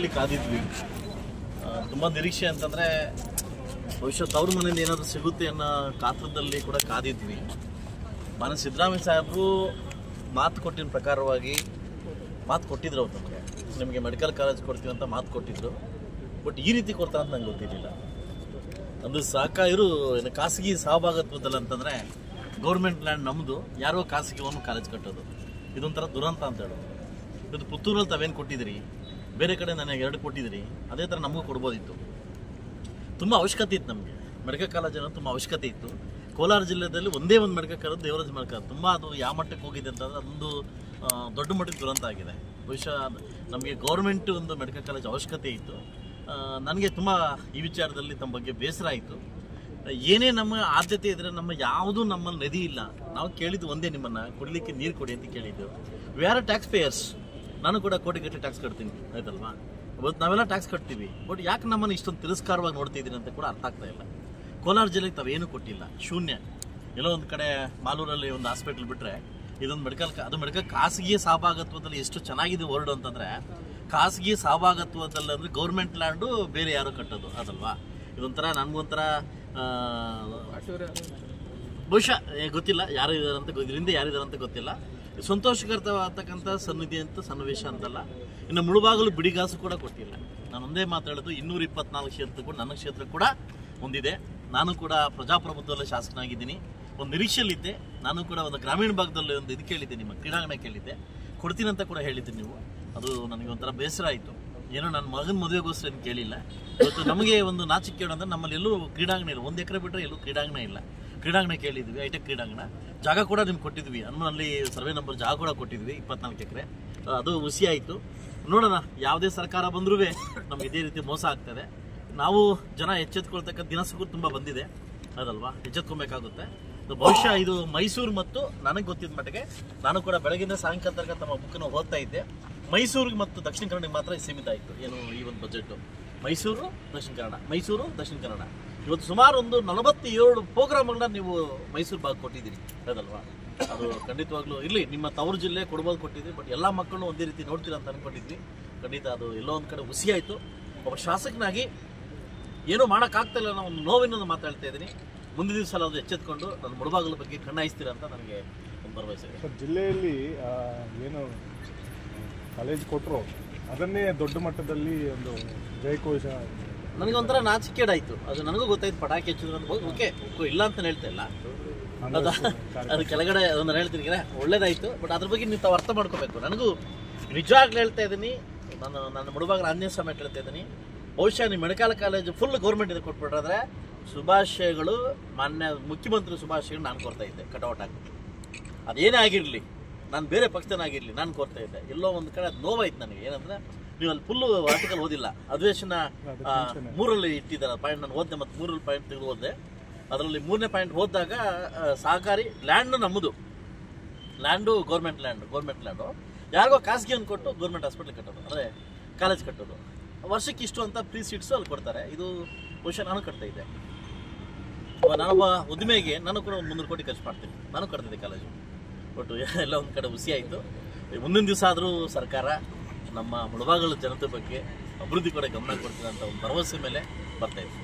ನಿರೀಕ್ಷೆಯಲ್ಲಿ ಕಾದಿದ್ವಿ. ತುಂಬ ನಿರೀಕ್ಷೆ ಅಂತಂದರೆ ಬಹುಶಃ ತವ್ರ ಮನೆಯಿಂದ ಏನಾದರೂ ಸಿಗುತ್ತೆ ಅನ್ನೋ ಕಾತ್ರದಲ್ಲಿ ಕೂಡ ಕಾದಿದ್ವಿ. ಮಾನ್ಯ ಸಿದ್ದರಾಮಯ್ಯ ಸಾಹೇಬರು ಮಾತು ಕೊಟ್ಟಿನ ಪ್ರಕಾರವಾಗಿ ಮಾತು ಕೊಟ್ಟಿದ್ರು. ಅವ್ರು ನಿಮಗೆ ಮೆಡಿಕಲ್ ಕಾಲೇಜ್ ಕೊಡ್ತೀವಿ ಅಂತ ಮಾತು ಕೊಟ್ಟಿದ್ರು. ಬಟ್ ಈ ರೀತಿ ಕೊಡ್ತಾರೆ ಅಂತ ನಂಗೆ ಗೊತ್ತಿರಲಿಲ್ಲ. ಒಂದು ಏನು ಖಾಸಗಿ ಸಹಭಾಗಿತ್ವದಲ್ಲಿ ಅಂತಂದರೆ ಗೌರ್ಮೆಂಟ್ ಲ್ಯಾಂಡ್ ನಮ್ಮದು, ಯಾರೋ ಖಾಸಗಿ ಒಂದು ಕಾಲೇಜ್ ಕಟ್ಟೋದು, ಇದೊಂಥರ ದುರಂತ ಅಂತ ಹೇಳೋದು. ಇದು ಪುತ್ತೂರಲ್ಲಿ ತಾವೇನು ಕೊಟ್ಟಿದ್ದೀರಿ, ಬೇರೆ ಕಡೆ ನನಗೆ 2 ಕೊಟ್ಟಿದ್ದೀರಿ, ಅದೇ ಥರ ನಮಗೂ ಕೊಡ್ಬೋದಿತ್ತು. ತುಂಬ ಅವಶ್ಯಕತೆ ಇತ್ತು ನಮಗೆ ಮೆಡಿಕಲ್ ಕಾಲೇಜ್ ಅನ್ನೋದು, ತುಂಬ ಅವಶ್ಯಕತೆ ಇತ್ತು. ಕೋಲಾರ ಜಿಲ್ಲೆಯಲ್ಲಿ ಒಂದೇ ಒಂದು ಮೆಡಿಕಲ್ ಕಾಲೇಜ್ ದೇವರಾಜ ಮೆಡಿಕಲ್, ತುಂಬ ಅದು ಯಾವ ಮಟ್ಟಕ್ಕೆ ಹೋಗಿದೆ ಅಂತಂದರೆ ಅದೊಂದು ದೊಡ್ಡ ಮಟ್ಟಕ್ಕೆ ದುರಂತ ಆಗಿದೆ. ಬಹುಶಃ ನಮಗೆ ಗೌರ್ಮೆಂಟ್ ಒಂದು ಮೆಡಿಕಲ್ ಕಾಲೇಜ್ ಅವಶ್ಯಕತೆ ಇತ್ತು. ನನಗೆ ತುಂಬ ಈ ವಿಚಾರದಲ್ಲಿ ತಮ್ಮ ಬಗ್ಗೆ ಬೇಸರ ಆಯಿತು. ಏನೇ ನಮ್ಮ ಆದ್ಯತೆ ಇದ್ದರೆ ನಮ್ಮ ಯಾವುದೂ ನಮ್ಮಲ್ಲಿ ನದಿ ಇಲ್ಲ. ನಾವು ಕೇಳಿದ್ದು ಒಂದೇ, ನಿಮ್ಮನ್ನು ಕುಡಲಿಕ್ಕೆ ನೀರು ಕೊಡಿ ಅಂತ ಕೇಳಿದ್ದು. We are tax payers. ನಾನು ಕೂಡ ಕೋಟಿಗಟ್ಟಲೆ ಟ್ಯಾಕ್ಸ್ ಕಟ್ತೀನಿ, ಆಯ್ತಲ್ವಾ? ಇವತ್ತು ನಾವೆಲ್ಲ ಟ್ಯಾಕ್ಸ್ ಕಟ್ತೀವಿ. ಬಟ್ ಯಾಕೆ ನಮ್ಮನ್ನು ಇಷ್ಟೊಂದು ತಿರಸ್ಕಾರವಾಗಿ ನೋಡ್ತಿದ್ದೀನಿ ಅಂತ ಕೂಡ ಅರ್ಥ ಆಗ್ತಾ ಇಲ್ಲ. ಕೋಲಾರ ಜಿಲ್ಲೆಗೆ ತಾವೇನೂ ಕೊಟ್ಟಿಲ್ಲ, ಶೂನ್ಯ. ಎಲ್ಲೋ ಒಂದು ಕಡೆ ಮಾಲೂರಲ್ಲಿ ಒಂದು ಹಾಸ್ಪಿಟ್ಲ್ ಬಿಟ್ಟರೆ ಇದೊಂದು ಅದು ಮೆಡಿಕಲ್ ಖಾಸಗಿ ಸಹಭಾಗತ್ವದಲ್ಲಿ ಎಷ್ಟು ಚೆನ್ನಾಗಿದೆ ವರ್ಡ್ ಅಂತಂದರೆ, ಖಾಸಗಿ ಸಹಭಾಗತ್ವದಲ್ಲಿ ಅಂದರೆ ಗೌರ್ಮೆಂಟ್ ಲ್ಯಾಂಡು ಬೇರೆ ಯಾರು ಕಟ್ಟೋದು ಅದಲ್ವಾ? ಇದೊಂಥರ ನನಗೊಂಥರ ಬಹುಶಃ ಗೊತ್ತಿಲ್ಲ ಯಾರು ಇದ್ದಾರೆ ಅಂತ, ಇದರಿಂದ ಯಾರಿದ್ದಾರೆ ಅಂತ ಗೊತ್ತಿಲ್ಲ. ಸಂತೋಷಕರವಾಗ್ತಕ್ಕಂಥ ಸನ್ನಿಧಿ ಅಂತ ಸನ್ನಿವೇಶ ಅಂತಲ್ಲ. ಇನ್ನು ಮುಳುಬಾಗಲು ಬಿಡಿಗಾಸು ಕೂಡ ಕೊಟ್ಟಿಲ್ಲ. ನಾನು ಒಂದೇ ಮಾತಾಡೋದು, 224 ಕ್ಷೇತ್ರ ಕೂಡ ನನ್ನ ಕ್ಷೇತ್ರ ಕೂಡ ಹೊಂದಿದೆ. ನಾನು ಕೂಡ ಪ್ರಜಾಪ್ರಭುತ್ವದಲ್ಲಿ ಶಾಸಕನಾಗಿದ್ದೀನಿ. ಒಂದು ನಿರೀಕ್ಷೆಯಲ್ಲಿದ್ದೆ. ನಾನು ಕೂಡ ಒಂದು ಗ್ರಾಮೀಣ ಭಾಗದಲ್ಲಿ ಒಂದು ಇದು ಕೇಳಿದ್ದೆ, ನಿಮ್ಮ ಕ್ರೀಡಾಂಗಣ ಕೇಳಿದ್ದೆ, ಕೊಡ್ತೀನಿ ಅಂತ ಕೂಡ ಹೇಳಿದ್ದೀನಿ ನೀವು. ಅದು ನನಗೆ ಒಂಥರ ಬೇಸರ ಆಯಿತು. ಏನೋ ನನ್ನ ಮಗನ ಮದುವೆಗೋಸ್ಕರ ಏನು ಕೇಳಿಲ್ಲ. ಇವತ್ತು ನಮಗೆ ಒಂದು ನಾಚಿಕೆ ಅಂದರೆ ನಮ್ಮಲ್ಲಿ ಎಲ್ಲೂ ಕ್ರೀಡಾಂಗಣ ಇಲ್ಲ. 1 ಎಕರೆ ಬಿಟ್ಟರೆ ಎಲ್ಲೂ ಕ್ರೀಡಾಂಗಣ ಇಲ್ಲ. ಕ್ರೀಡಾಂಗಣ ಕೇಳಿದ್ವಿ, ಹೈಟೆಕ್ ಕ್ರೀಡಾಂಗಣ. ಜಾಗ ಕೂಡ ನಿಮ್ಗೆ ಕೊಟ್ಟಿದ್ವಿ, ಹನುಮನಲ್ಲಿ ಸರ್ವೆ ನಂಬರ್ ಜಾಗ ಕೂಡ ಕೊಟ್ಟಿದ್ವಿ, 24 ಎಕರೆ. ಅದು ಹುಸಿ ಆಯಿತು. ನೋಡೋಣ, ಯಾವುದೇ ಸರ್ಕಾರ ಬಂದರೂ ನಮ್ಗೆ ಇದೇ ರೀತಿ ಮೋಸ ಆಗ್ತದೆ. ನಾವು ಜನ ಎಚ್ಚೆತ್ಕೊಳ್ತಕ್ಕಂಥ ದಿನಸಗಳು ತುಂಬ ಬಂದಿದೆ ಅದಲ್ವಾ, ಎಚ್ಚೆತ್ಕೊಬೇಕಾಗುತ್ತೆ. ಬಹುಶಃ ಇದು ಮೈಸೂರು ಮತ್ತು ನನಗೆ ಗೊತ್ತಿದ್ದ ಮಟ್ಟಿಗೆ, ನಾನು ಕೂಡ ಬೆಳಗಿನ ಸಾಯಂಕಾಲ ತನಕ ತಮ್ಮ ಬುಕ್ಕನ್ನು ಓದ್ತಾ ಇದ್ದೆ. ಮೈಸೂರಿಗೆ ಮತ್ತು ದಕ್ಷಿಣ ಕನ್ನಡಕ್ಕೆ ಮಾತ್ರ ಸೀಮಿತ ಆಯಿತು ಏನು ಈ ಒಂದು ಬಜೆಟು. ಮೈಸೂರು ದಕ್ಷಿಣ ಕನ್ನಡ, ಮೈಸೂರು ದಕ್ಷಿಣ ಕನ್ನಡ. ಇವತ್ತು ಸುಮಾರು ಒಂದು 47 ಪ್ರೋಗ್ರಾಮ್ಗಳನ್ನ ನೀವು ಮೈಸೂರು ಭಾಗ ಕೊಟ್ಟಿದ್ದೀರಿ ಅದಲ್ವಾ. ಅದು ಖಂಡಿತವಾಗ್ಲೂ ಇರಲಿ, ನಿಮ್ಮ ತವರು ಜಿಲ್ಲೆ ಕೊಡ್ಬೋದು ಕೊಟ್ಟಿದ್ವಿ. ಬಟ್ ಎಲ್ಲ ಮಕ್ಕಳನ್ನು ಒಂದೇ ರೀತಿ ನೋಡ್ತೀರ ಅಂತ ಅಂದ್ಕೊಂಡಿದ್ವಿ. ಖಂಡಿತ ಅದು ಎಲ್ಲೋ ಒಂದು ಕಡೆ ಹುಸಿ ಆಯಿತು. ಒಬ್ಬ ಶಾಸಕನಾಗಿ ಏನೂ ಮಾಡೋಕ್ಕಾಗ್ತಾಯಿಲ್ಲ ಅನ್ನೋ ಒಂದು ನೋವಿನೊಂದು ಮಾತಾಡ್ತಾ ಇದ್ದೀನಿ. ಮುಂದಿನ ದಿವಸ ಅದು ಎಚ್ಚೆತ್ಕೊಂಡು ನನ್ನ ಮುಳುಬಾಗಲ ಬಗ್ಗೆ ಕಣ್ಣಾಯಿಸ್ತೀರ ಅಂತ ನನಗೆ ಒಂದು ಭರವಸೆ ಇದೆ. ಜಿಲ್ಲೆಯಲ್ಲಿ ಏನು ಕಾಲೇಜ್ ಕೊಟ್ಟರು ಅದನ್ನೇ ದೊಡ್ಡ ಮಟ್ಟದಲ್ಲಿ ಒಂದು ಜಯಘೋಷ ನನಗೆ ಒಂಥರ ನಾಚಿಕೆಡಾಯಿತು. ಅದು ನನಗೂ ಗೊತ್ತಾಯ್ತು, ಪಟಾಕಿ ಹಚ್ಚಿದ್ರು ಅಂತ. ಓಕೆ, ಇಲ್ಲ ಅಂತ ಹೇಳ್ತಾ ಇಲ್ಲ, ಅದು ಕೆಳಗಡೆ ಅದನ್ನು ಹೇಳ್ತೀನಿ, ಒಳ್ಳೇದಾಯಿತು. ಬಟ್ ಅದ್ರ ಬಗ್ಗೆ ನೀವು ತಾವು ಅರ್ಥ ಮಾಡ್ಕೋಬೇಕು. ನನಗೂ ನಿಜವಾಗ್ಲೂ ಹೇಳ್ತಾ ಇದ್ದೀನಿ, ನನ್ನ ಮುಳುಬಾಗಲ ಆಂಜನೇಯ ಸ್ವಾಮಿ ಹೇಳ್ತಾ ಇದ್ದೀನಿ. ಬಹುಶಃ ನೀವು ಮೆಡಿಕಲ್ ಕಾಲೇಜು ಫುಲ್ ಗೌರ್ಮೆಂಟ್ ಇದು ಕೊಟ್ಬಿಟ್ರಾದ್ರೆ ಶುಭಾಶಯಗಳು, ಮಾನ್ಯ ಮುಖ್ಯಮಂತ್ರಿ ಶುಭಾಶಯಗಳು ನಾನು ಕೊಡ್ತಾ ಇದ್ದೆ, ಕಟೌಟ್ ಹಾಕಿ. ಅದೇನೇ ಆಗಿರಲಿ, ನಾನು ಬೇರೆ ಪಕ್ಷದನಾಗಿರಲಿ, ನಾನು ಕೊಡ್ತಾ ಇದ್ದೆ. ಎಲ್ಲೋ ಒಂದು ಕಡೆ ಅದು ನೋವಾಯ್ತು ನನಗೆ. ಏನಂದರೆ ನೀವು ಅಲ್ಲಿ ಫುಲ್ಲು ಆರ್ಟಿಕಲ್ ಓದಿಲ್ಲ, ಅಧಿವೇಶನ 3ರಲ್ಲಿ ಇಟ್ಟಿದ್ದಾರೆ ಪಾಯಿಂಟ್. ನಾನು ಓದಿದೆ, ಮತ್ತು 3 ಪಾಯಿಂಟ್ ತೆಗೆದು ಓದಿದೆ. ಅದರಲ್ಲಿ 3ನೇ ಪಾಯಿಂಟ್ ಓದಿದಾಗ ಸಹಕಾರಿ ಲ್ಯಾಂಡು ನಮ್ಮದು, ಲ್ಯಾಂಡು ಗೌರ್ಮೆಂಟ್ ಲ್ಯಾಂಡು ಯಾರಿಗೋ ಖಾಸಗಿ ಒಂದು ಕೊಟ್ಟು ಗೌರ್ಮೆಂಟ್ ಹಾಸ್ಪಿಟ್ಲ್ ಕಟ್ಟೋದು, ಅಂದರೆ ಕಾಲೇಜ್ ಕಟ್ಟೋದು. ವರ್ಷಕ್ಕೆ ಇಷ್ಟು ಅಂತ ಫ್ರೀ ಸೀಟ್ಸು ಅಲ್ಲಿ ಕೊಡ್ತಾರೆ. ಇದು ಬಹುಶಃ ನಾನು ಕಟ್ತಾ ಇದ್ದೆ. ನಾನೊಬ್ಬ ಉದ್ದಿಮೆಗೆ ನಾನು ಕೂಡ ಒಂದು 300 ಕೋಟಿ ಖರ್ಚು ಮಾಡ್ತೀನಿ. ನಾನು ಕಟ್ತಿದ್ದೆ ಕಾಲೇಜು. ಒಟ್ಟು ಎಲ್ಲ ಒಂದು ಕಡೆ ಹುಸಿ ಆಯಿತು. ಮುಂದಿನ ದಿವಸ ಆದರೂ ಸರ್ಕಾರ ನಮ್ಮ ಮುಳುಬಾಗಲ ಜನತೆ ಬಗ್ಗೆ ಅಭಿವೃದ್ಧಿ ಕಡೆ ಗಮನ ಕೊಡ್ತೀನಿ ಅಂತ ಒಂದು ಭರವಸೆ ಮೇಲೆ ಬರ್ತಾಯಿದೆ.